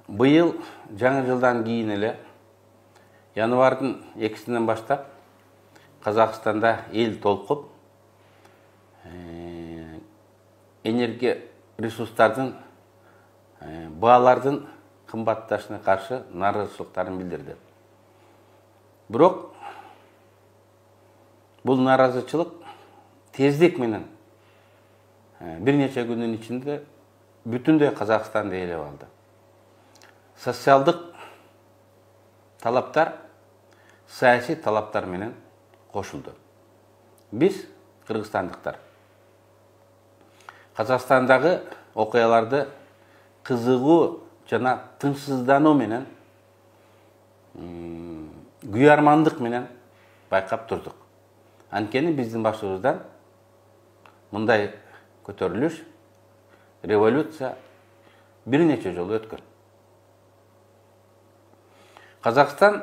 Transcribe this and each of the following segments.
Быйыл жаңы жылдан кейін эле январдын 2-синен баштап Қазақстанда ел толкуп энергия ресурстардын баалардын кымбатташына каршы нааразычылыктарын билдирди. Бирок бул нааразычылык тездик менен бир нече күндүн ичинде бүтүндөй Казакстанды ээлеп алды. Социалдык талаптар саясий талаптар менен кошулду. Биз кыргызстандыктар Казакстандагы окуяларды кызыгуу жана тынчсыздануу менен күйармандык менен байкап турдук. Анткени биздин башыбыздан мындай көтөрүлүш, революция бир нече жолу өткөн. Казакстан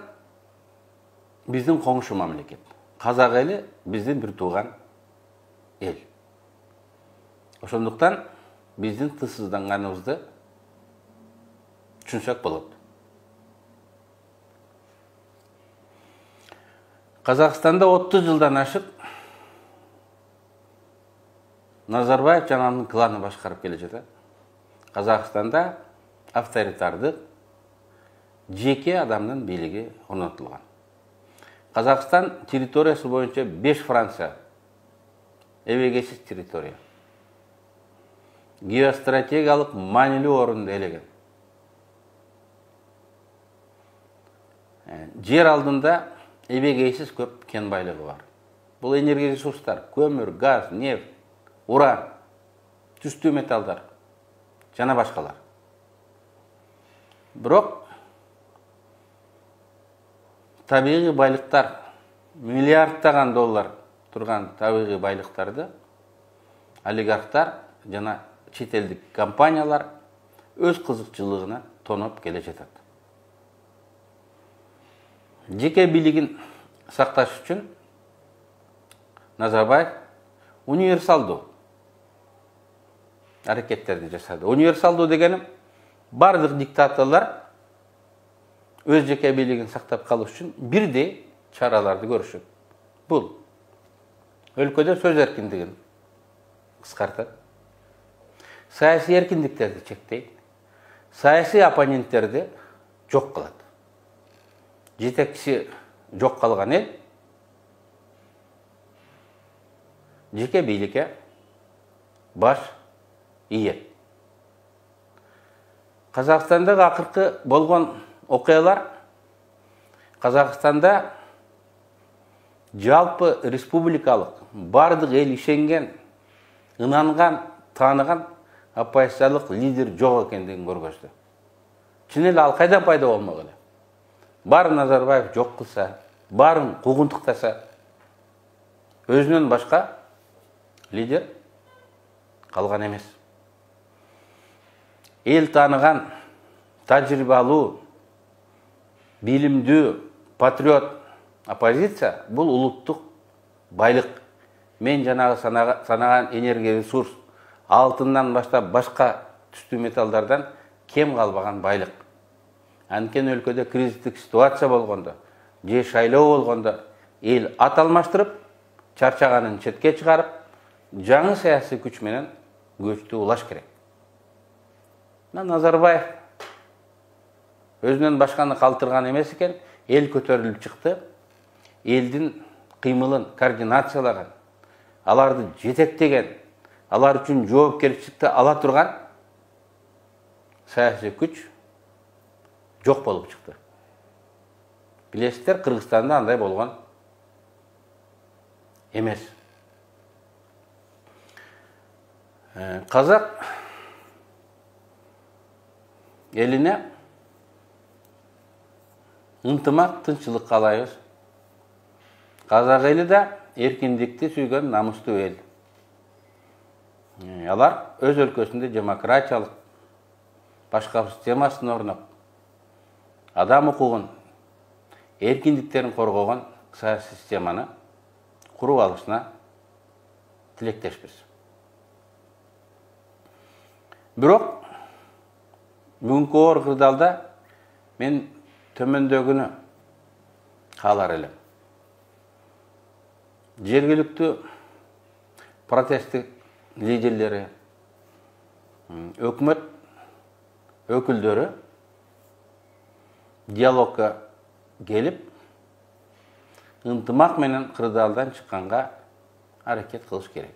биздин коңшу мамлекет. Казак эли биздин бир тууган эл. Ошондуктан биздин тынчсызданганыбызды түшүнсөк болот. Казакстанда 30 жылдан ашык Назарбаев жананын кланы башкарып келе жатат. Казакстанда авторитардык жеке адамдын бийлиги орнотулган. Казакстан территориясы боюнча 5 Франция эбегесиз территория. Геостратегиялык маанилүү орунду ээлеген. Жер алдында эбегейсиз көп кен байлыгы бар. Бул энергия ресурстар, көмүр, газ, нефть, уран, түстүү металлдар жана башкалар. Бирок табигый байлыктар, миллиарддаган доллар турган табигый байлыктарды олигархтар жана чет элдик компаниялар өз кызыкчылыгына тоноп келе жатат. Жеке бийлигин сакташ үчүн Назарбаев универсалдуу аракеттерди жасады. Универсалдуу дегеним бардык диктаторлор өз жеке бийлигин сактап калуу үчүн бирдей чараларды көрүшөт. Бул өлкөдө сөз эркиндигин кыскартат, саясий эркиндиктерди чектейт, саясий оппоненттерди жок кылат. Жетекчиси жок калган эл жеке бийликке баш ийет. Казакстандагы акыркы болгон окуялар Казакстанда жалпы республикалык бардык эл ишенген, ынанган, тааныган оппозициялык лидер жок экендигин көргөздү. Чын эле ал кайдан пайда болмок эле? Барын Назарбаев жок кылса, барын куугунтуктаса, өзүнөн башка лидер калган эмес. Эл тааныган, тажрыйбалуу, билимдүү, патриот оппозиция бул улуттук байлык. Мен жанагы санаган энергия ресурс, алтындан баштап башка түстүү металлдардан кем калбаган байлык. Анткени өлкөдө кризистик ситуация болгондо, же шайлоо болгондо эл ат алмаштырып, чарчаганын четке чыгарып, жаңы саясий күч менен көчтү улаш керек. Назарбаев өзүнөн башканы калтырган эмес экен, эл көтөрүлүп чыкты. Элдин кыймылын координациялаган, аларды жетектеген, алар үчүн жоопкерчиликти ала турган саясий күч жок болуп чыкты. Билесиздер, Кыргызстанда андай болгон эмес. Казак элине ынтымак, тынччылык каалайбыз. Казак эли да эркиндикти сүйгөн намустуу эл. Алар өз өлкөсүндө демократиялык башка системасын орноп, адам укугун, эркиндиктерин коргогон саясий системаны куруп алышына тилектешпиз. Бирок бүгүнкү оор кырдаалда мен төмөндөгүнү каалар элем. Жергиликтүү протесттик лидерлери, өкмөт өкүлдөрү диалогга келип, ынтымак менен кырдаалдан чыкканга аракет кылыш керек.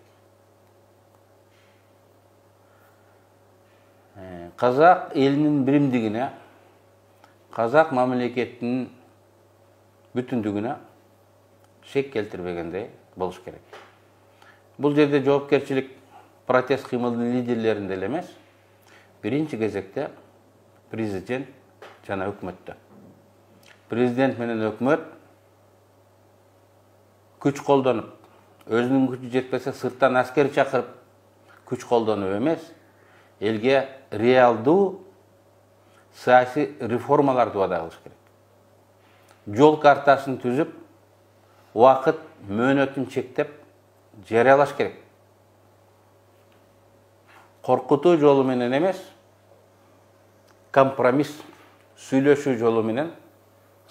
Казак элинин биримдигине, казак мамлекетинин бүтүндүгүнө шек келтирбегендей болуш керек. Бул жерде жоопкерчилик протест кыймылдын лидерлеринде эле эмес, биринчи кезекте президент жана өкмөттө. Президент менен өкмөт күч колдонуп, өзүнүн күчү жетпесе сырттан аскер чакырып күч колдонуп эмес, элге реалдуу саясий реформаларды вада кылыш керек. Жол картасын түзүп, убакыт мөөнөтүн чектеп жарыялаш керек. Коркутуу жолу менен эмес, компромисс, сүйлөшүү жолу менен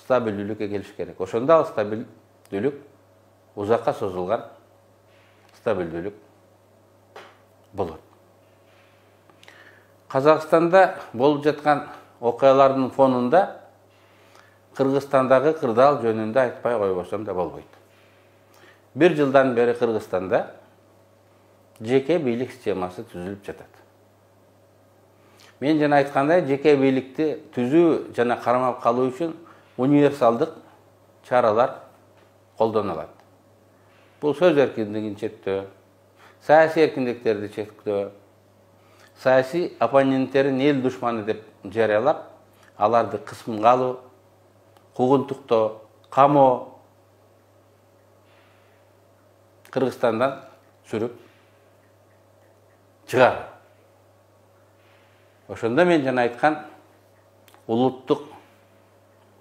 стабилдүүлүккө келиш керек. Ошондо ал стабилдүүлүк узакка созулган стабилдүүлүк болот. Казакстанда болуп жаткан окуялардын фонунда Кыргызстандагы кырдаал жөнүндө айтпай койбосом да болбойт. Бир жылдан бери Кыргызстанда жеке бийлик системасы түзүлүп жатат. Мен жана айткандай, жеке бийликти түзүү жана кармап калуу үчүн универсалдык чаралар колдонулат. Бул сөз эркиндигин чектөө, саясий эркиндиктерди чектөө, саясий оппоненттерин эл душманы деп жарыялап, аларды кысымга алуу, куугунтуктоо, камоо Кыргызстандан сүрүп чыгаруу. Ошондо мен жана айткан улуттук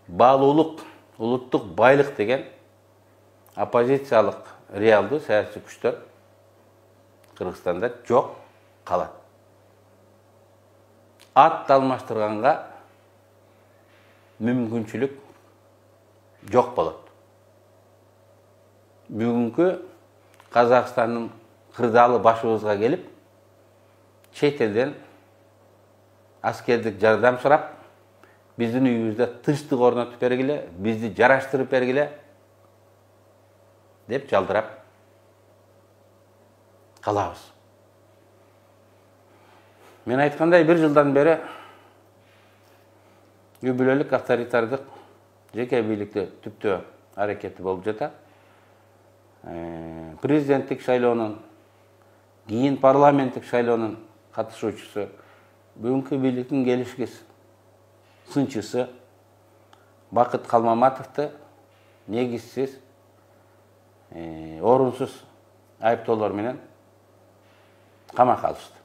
баалуулук, улуттук байлык деген оппозициялык реалдуу саясий күчтөр Кыргызстанда жок калат. Ат алмаштырганга мүмкүнчүлүк жок болот. Бүгүнкү Казакстандын кырдаалы башыбызга келип, чет элден аскердик жардам сурап, биздин үйүбүздө тынчтык орнотуп бергиле, бизди жараштырып бергиле деп жалдырап калабыз. Мен айткандай, бир жылдан бери үй бүлөлүк авторитардык жеке бийликти түптөө аракети болуп жатат. Президенттик шайлоонун, кийин парламенттик шайлоонун катышуучусу, бүгүнкү бийликтин келишкис сынчысы Бакыт Калмаматовду негизсиз, орунсуз айыптоолор менен камакка алышты.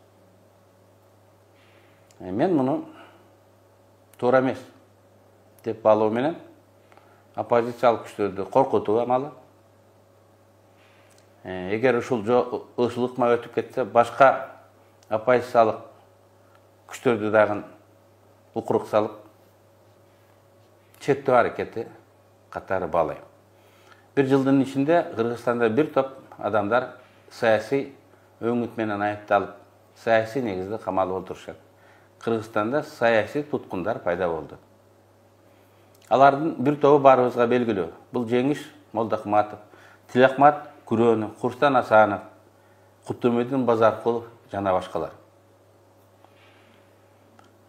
Мен муну туура эмес деп баалоо менен оппозициялык күчтөрдү коркутуу амалы. Эгер ушул ыкма өтүп кетсе, башка оппозициялык күчтөрдү дагы укурук салып, чектөө аракети катары баалайм. Бир жылдын ичинде Кыргызстанда бир топ адамдар саясий өңүт менен айыпталып, саясий негизде камалып отурушат. Кыргызстанда саясий туткундар пайда болду. Алардын бир тобу баарыбызга белгилүү. Бул Жеңиш Молдохматов, Тилахмат Күрөнов, Курстан Асанов, Кутумедин Базаркулов жана башкалар.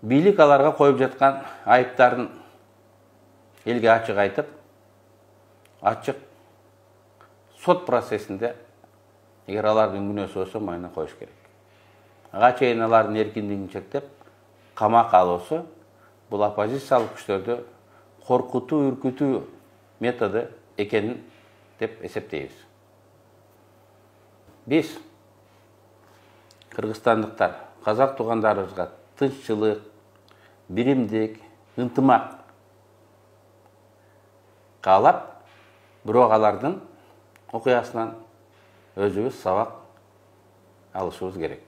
Бийлик аларга коюп жаткан айыптарын элге ачык айтып, ачык сот процессинде эгер алардын күнөөсү болсо мойнуна коюш керек. Ага чейин алардын эркиндигин чектеп, камакка алуусу бул оппозициялык күчтөрдү коркутуу, үркүтүү методу экенин деп эсептейбиз. Биз кыргызстандыктар, казак туугандарыбызга тынччылык, биримдик, ынтымак каалап, бирок алардын окуясынан өзүбүз сабак алышыбыз керек.